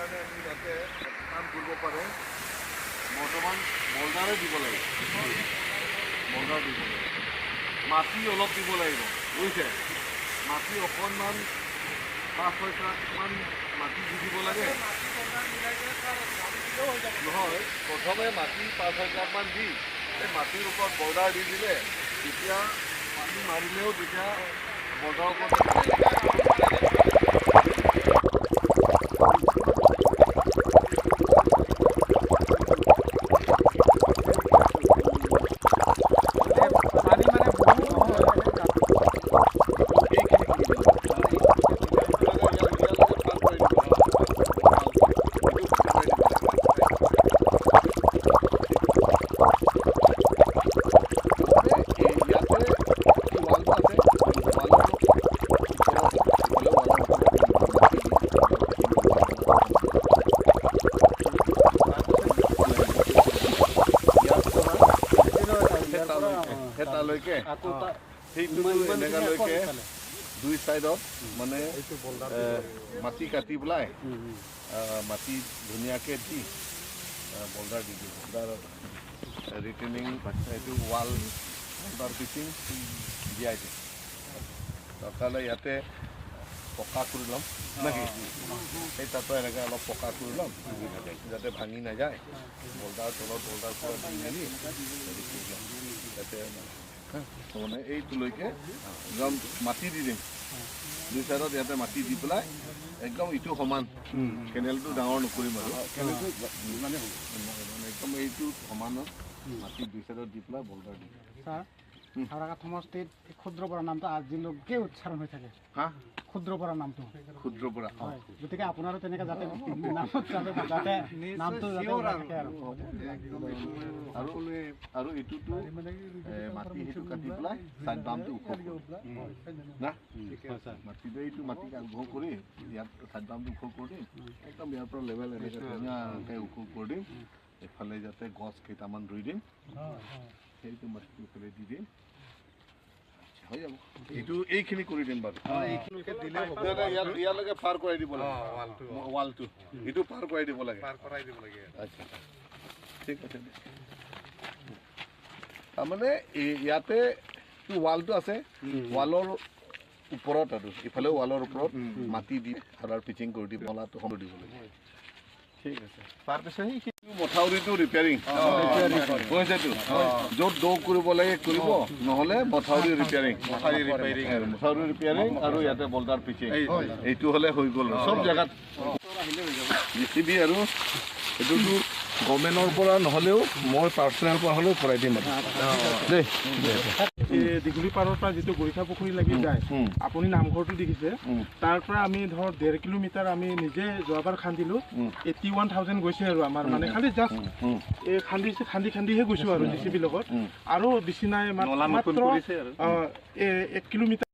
কাৰণে আমি যাতে কাম কৰিব পাৰে বৰ্তমান বৰ্ডাৰে দিব লাগিব বৰ্ডাৰ দিব লাগিব মাটি অলপ দিব লাগিব বুজিছে মাটি অকণমান 5-6 ট্ৰাকমান মাটি দি দিব লাগে নহয় প্ৰথমে মাটি 5-6 ট্ৰাকমান দি এই মাটিৰ ওপৰত বৰ্ডাৰ দি দিলে তেতিয়া পানী মাৰিলেও তেতিয়া বৰ্ডাৰৰ ওপৰত দুই সাইডত মানে মাটি কাটি পেলাই মাটি ধুনীয়াকৈ দি বল্ডাৰ দি দিওঁ বল্ডাৰ ৰিটেইনিং এইটো ৱাল বল্ডাৰ পিচিং দিয়াই দিওঁ দৰকাৰলৈ ইয়াতে পকা কৰি ল'ম নেকি সেই তাতো এনেকৈ অলপ পকা কৰি ল'ম যাতে ভাঙি নাযায় বল্ডাৰ তলত বল্ডাৰ পৰা দি মেলি হেৰি কৰি ল'ম যাতে মানে এইটোলৈকে একদম মাটি দি দিম দুই চাইডত ইয়াতে মাটি দি পেলাই একদম ইটো সমান কেনেলটো ডাঙৰ নকৰিম আৰু মানে একদম এইটো সমানত মাটি দুই চাইডত দি পেলাই বল্ডাৰ দি হাওড়াঘাট সমষ্টিত ক্ষুদ্ৰপৰা নামটো আজিলৈকে উচ্চাৰণ হৈ থাকে ক্ষুদ্ৰপৰা নামটো ক্ষুদ্ৰপৰা গতিকে আপোনাৰো তেনেকৈ যাতে যাতে নামটো আৰু এইটোতো মাটি সেইটো কাটি পেলাই চাইড দামটো ওখ না মাটিটো এইটো মাটিক আগ্ৰহ কৰি ইয়াত চাইড দামটো ওখ কৰি দিম একদম ইয়াৰ পৰা লেভেল এনেকৈ ধুনীয়াকৈ ওখ কৰি দিম এইফালে যাতে গছ কেইটামান ৰুই দিম সেইটো মাটিটো এইফালে দি দিম হৈ যাব এইটো এইখিনি কৰি দিম বাৰু ইয়ালৈকে পাৰ কৰাই দিব লাগে ৱালটো এইটো পাৰ কৰাই দিব লাগে আচ্ছা ঠিক আছে তাৰমানে ইয়াতে ৱালটো আছে ৱালৰ ওপৰত আৰু ইফালে ৱালৰ ওপৰত মাটি দি আৰু পিচিং কৰি দি মলাটো সময় দিব লাগে ঠিক আছে তাৰপিছত সেইখিনি মথাউৰিটো ৰিপেয়াৰিং হৈছেতো য'ত দ কৰিব লাগে কৰিব নহ'লে মথাউৰি ৰিপেয়াৰিং আৰু ইয়াতে বল্ডাৰ পিচিং এইটো হ'লে হৈ গ'ল চব জেগাত JCB আৰু এইটোতো গভৰ্ণমেণ্টৰ পৰা নহ'লেও মই পাৰ্চনেল পৰা হ'লেও কৰাই দিম দেই দীঘলী পাৰৰ পৰা যিটো গৰিখা পুখুৰী লাগি যায় আপুনি নামঘৰটো দেখিছে তাৰ পৰা আমি ধৰ 1.5 কিলোমিটাৰ আমি নিজে যোৱাবাৰ খান্দিলোঁ 81,000 গৈছে আৰু আমাৰ মানে খালি জাষ্ট এই খান্দিহে গৈছোঁ আৰু JCB লগত আৰু বেছি নাই মাত্ৰ 1 কিলোমিটাৰ